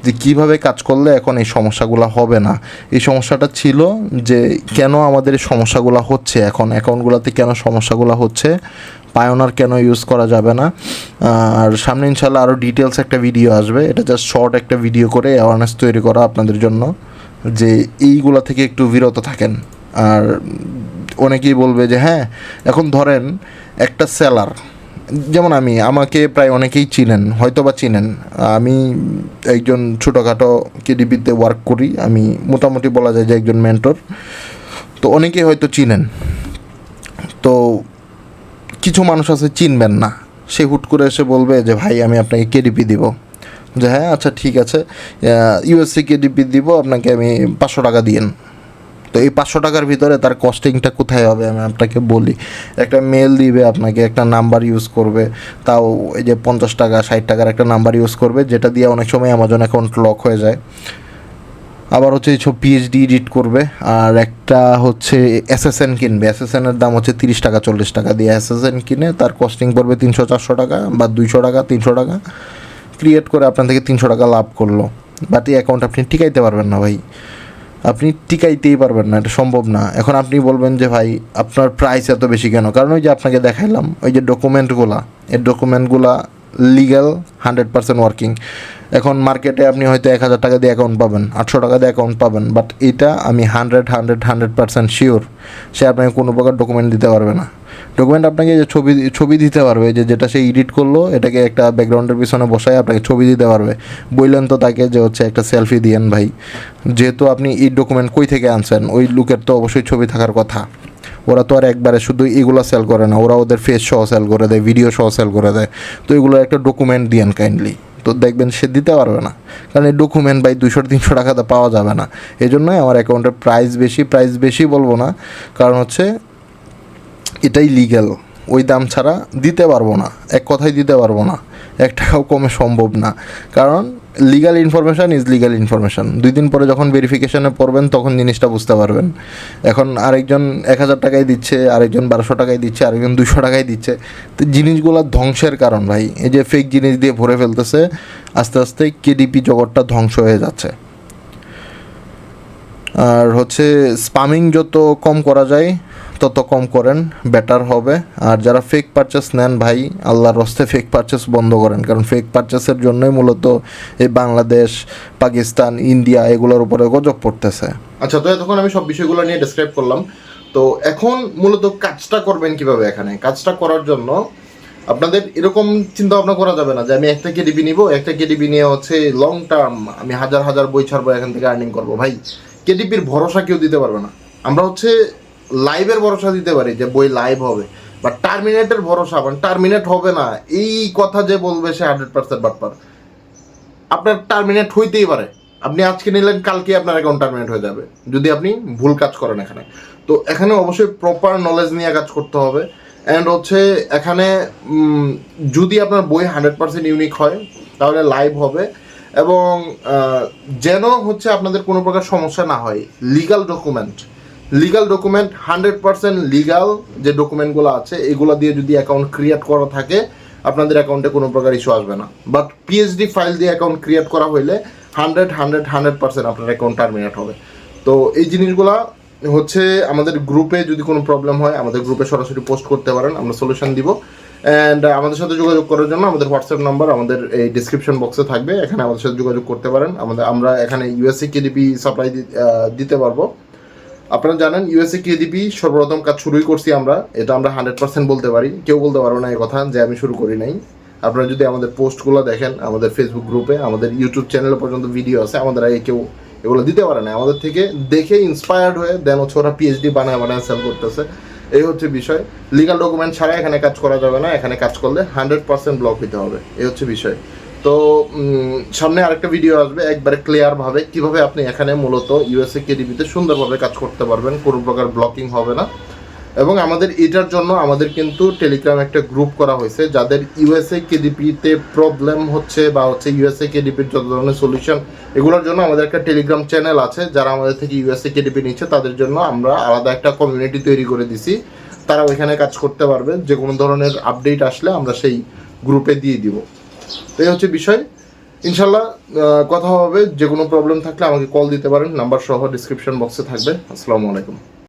যে কিভাবে কাজ করলে এখন এই সমস্যাগুলো হবে না। এই সমস্যাটা ছিল যে কেন আমাদের এই সমস্যাগুলো হচ্ছে, এখন অ্যাকাউন্টগুলোতে কেন সমস্যাগুলো হচ্ছে, পায়োনার কেন ইউজ করা যাবে না। আর সামনে ইনশাল্লাহ আরও ডিটেলস একটা ভিডিও আসবে, এটা জাস্ট শর্ট একটা ভিডিও করে অ্যাওয়ারনেস তৈরি করা আপনাদের জন্য যে এইগুলো থেকে একটু বিরত থাকেন। আর অনেকেই বলবে যে হ্যাঁ, এখন ধরেন একটা সেলার, যেমন আমাকে প্রায় অনেকেই চিনেন, হয়তো বা চিনেন, আমি একজন ছোটোখাটো কেডিপিতে ওয়ার্ক করি, আমি মোটামুটি বলা যায় যে একজন মেন্টর। তো অনেকেই হয়তো চিনেন, তো কিছু মানুষ আছে চিনবেন না, সে হুট করে এসে বলবে যে ভাই আমি আপনাকে কেডিপি দিব, যে হ্যাঁ আচ্ছা ঠিক আছে ইউএসসি কেডিপি দিব, আপনাকে আমি 500 টাকা দিয়েন। তো এই 500 টাকার ভিতরে তার কস্টিংটা কোথায় হবে আমি আপনাকে বলি। একটা মেল দিবে আপনাকে, একটা নাম্বার ইউজ করবে, তাও এই যে 50 টাকা 60 টাকার একটা নাম্বার ইউজ করবে, যেটা দিয়ে অনেক সময় অ্যামাজন অ্যাকাউন্ট লক হয়ে যায়। আবার হচ্ছে এইসব পিএইচডি এডিট করবে, আর একটা হচ্ছে এসএসএন কিনবে, এসএসএনের দাম হচ্ছে 30 টাকা 40 টাকা দিয়ে এসএসএন কিনে তার কস্টিং পড়বে 300-400 টাকা বা 200 টাকা 300 টাকা, ক্রিয়েট করে আপনার থেকে 300 টাকা লাভ করলো। বাট এই অ্যাকাউন্ট আপনি টিকাইতে পারবেন না ভাই, আপনি টিকাইতেই পারবেন না, এটা সম্ভব না। এখন আপনি বলবেন যে ভাই আপনার প্রাইস এত বেশি কেন, কারণ ওই যে আপনাকে দেখাইলাম ওই যে ডকুমেন্টগুলা, এই ডকুমেন্টগুলা লিগ্যাল, 100% ওয়ার্কিং। এখন মার্কেটে আপনি হয়তো 1000 টাকা দিয়ে অ্যাকাউন্ট পাবেন, 800 টাকা দিয়ে অ্যাকাউন্ট পাবেন, বাট এটা আমি 100% শিওর সে আপনাকে কোনো প্রকার ডকুমেন্ট দিতে পারবে না। ডকুমেন্ট আপনাকে যে ছবি দিতে পারবে, যেটা সে এডিট করলো, এটাকে একটা ব্যাকগ্রাউন্ডের পিছনে বসায় আপনাকে ছবি দিতে পারবে। বললেন তো তাকে যে হচ্ছে একটা সেলফি দিয়েন ভাই, যেহেতু আপনি এই ডকুমেন্ট কই থেকে আনছেন, ওই লুকের তো অবশ্যই ছবি থাকার কথা। ওরা তো আর একবারে শুধু এগুলো সেল করে না, ওরা ওদের ফেস সহ সেল করে দেয়, ভিডিও সহ সেল করে দেয়। তো এগুলো একটা ডকুমেন্ট দিয়েন কাইন্ডলি, তো দেখবেন সে দিতে পারবে না, কারণ এই ডকুমেন্ট ভাই 200-300 টাকাতে পাওয়া যাবে না। এই জন্যই আমার অ্যাকাউন্টের প্রাইস বেশি বলবো না, কারণ হচ্ছে এটাই লিগ্যাল, ওই দাম ছাড়া দিতে পারবো না, এক কথায় দিতে পারবো না, 1 টাকাও কমে সম্ভব না। কারণ legal information is legal information. 2 দিন পরে যখন ভেরিফিকেশানে পড়বেন তখন জিনিসটা বুঝতে পারবেন। এখন আরেকজন 1000 টাকায় দিচ্ছে, আরেকজন 1200 টাকায় দিচ্ছে, আরেকজন 200 টাকায় দিচ্ছে, তো জিনিসগুলো ধ্বংসের কারণ ভাই। এই যে ফেক জিনিস দিয়ে ভরে ফেলতেছে, আস্তে আস্তে কেডিপি জগৎটা ধ্বংস হয়ে যাচ্ছে। আর হচ্ছে স্পামিং যত কম করা যায় তত কম করেন, বেটার হবে। আর যারা ফেক পারচেস নেন ভাই, আল্লাহর রস্তে ফেক পারচেস বন্ধ করেন, কারণ ফেক পারচেসের জন্যই মূলত এই বাংলাদেশ, পাকিস্তান, ইন্ডিয়া এগুলোর উপরে গজব পড়তেছে। আচ্ছা, তো এতক্ষণ আমি সব বিষয়গুলো নিয়ে ডেসক্রাইব করলাম। তো এখন মূলত কাজটা করবেন কিভাবে? এখানে কাজটা করার জন্য আপনাদের এরকম চিন্তা ভাবনা করা যাবে না যে আমি একটা কেডিপি নিব, একটা কেডিপি নিয়ে হচ্ছে লং টার্ম আমি হাজার হাজার বই ছাড়বো, এখান থেকে আর্নিং করবো। ভাই, কেডিপির ভরসা কেউ দিতে পারবে না। আমরা হচ্ছে লাইভের ভরসা দিতে পারি যে বই লাইভ হবে, বা টার্মিনেটের ভরসা, মানে টার্মিনেট হবে না এই কথা যে বলবে সে 100% বাটপার। আপনার টার্মিনেট হইতেই পারে, আপনি আজকে নিলেন কালকে আপনার অ্যাকাউন্ট টার্মিনেট হয়ে যাবে যদি আপনি ভুল কাজ করেন এখানে। তো এখানে অবশ্যই প্রপার নলেজ নিয়ে কাজ করতে হবে। অ্যান্ড হচ্ছে এখানে যদি আপনার বই 100% ইউনিক হয় তাহলে লাইভ হবে, এবং যেন হচ্ছে আপনাদের কোনো প্রকার সমস্যা না হয়। লিগাল ডকুমেন্ট 100% লিগাল যে ডকুমেন্টগুলো আছে এগুলো দিয়ে যদি অ্যাকাউন্ট ক্রিয়েট করা থাকে আপনাদের অ্যাকাউন্টে কোনো প্রকার ইস্যু আসবে না। বাট পিএইচডি ফাইল দিয়ে অ্যাকাউন্ট ক্রিয়েট করা হইলে 100% আপনার অ্যাকাউন্ট টার্মিনেট হবে। তো এই জিনিসগুলা হচ্ছে আমাদের গ্রুপে যদি কোনো প্রবলেম হয় আমাদের গ্রুপে সরাসরি পোস্ট করতে পারেন, আমরা সলিউশন দিব। অ্যান্ড আমাদের সাথে যোগাযোগ করার জন্য আমাদের হোয়াটসঅ্যাপ নাম্বার আমাদের এই ডিসক্রিপশন বক্সে থাকবে, এখানে আমাদের সাথে যোগাযোগ করতে পারেন। আমরা এখানে ইউএসএ কেডিপি সাপ্লাই দিতে পারবো। আপনারা জানেন ইউএসএ কেডিপি সর্বপ্রথম কাজ শুরুই করছি আমরা, এটা আমরা 100% বলতে পারি, কেউ বলতে পারবো না এই কথা যে আমি শুরু করি নাই। আপনারা যদি আমাদের পোস্টগুলো দেখেন, আমাদের ফেসবুক গ্রুপে, আমাদের ইউটিউব চ্যানেলে পর্যন্ত ভিডিও আছে, আমাদের আগে কেউ এগুলো দিতে পারে না। আমাদের থেকে দেখে ইন্সপায়ার্ড হয়ে দেন হচ্ছে ওরা পিএইচডি বানায় সেল করতেছে, এই হচ্ছে বিষয়। লিগাল ডকুমেন্ট ছাড়া এখানে কাজ করা যাবে না, এখানে কাজ করলে 100% ব্লক হতে হবে, এই হচ্ছে বিষয়। তো সামনে আরেকটা ভিডিও আসবে একবারে ক্লিয়ারভাবে কীভাবে আপনি এখানে মূলত ইউএসএ কেডিপিতে সুন্দরভাবে কাজ করতে পারবেন, কোনো প্রকার ব্লকিং হবে না। এবং আমাদের এটার জন্য আমাদের কিন্তু টেলিগ্রাম একটা গ্রুপ করা হয়েছে, যাদের ইউএসএ কেডিপিতে প্রবলেম হচ্ছে বা হচ্ছে ইউএসএ কেডিপির যত ধরনের সলিউশন এগুলোর জন্য আমাদের একটা টেলিগ্রাম চ্যানেল আছে। যারা আমাদের থেকে ইউএসএ কেডিপি নিচ্ছে তাদের জন্য আমরা আলাদা একটা কমিউনিটি তৈরি করে দিছি, তারা ওইখানে কাজ করতে পারবে। যে কোনো ধরনের আপডেট আসলে আমরা সেই গ্রুপে দিয়ে দিব। তো এই হচ্ছে বিষয়। ইনশাল্লাহ কথা হবে। যে কোনো প্রবলেম থাকলে আমাকে কল দিতে পারেন, নাম্বার সহ ডিসক্রিপশন বক্সে থাকবে। আসসালামু আলাইকুম।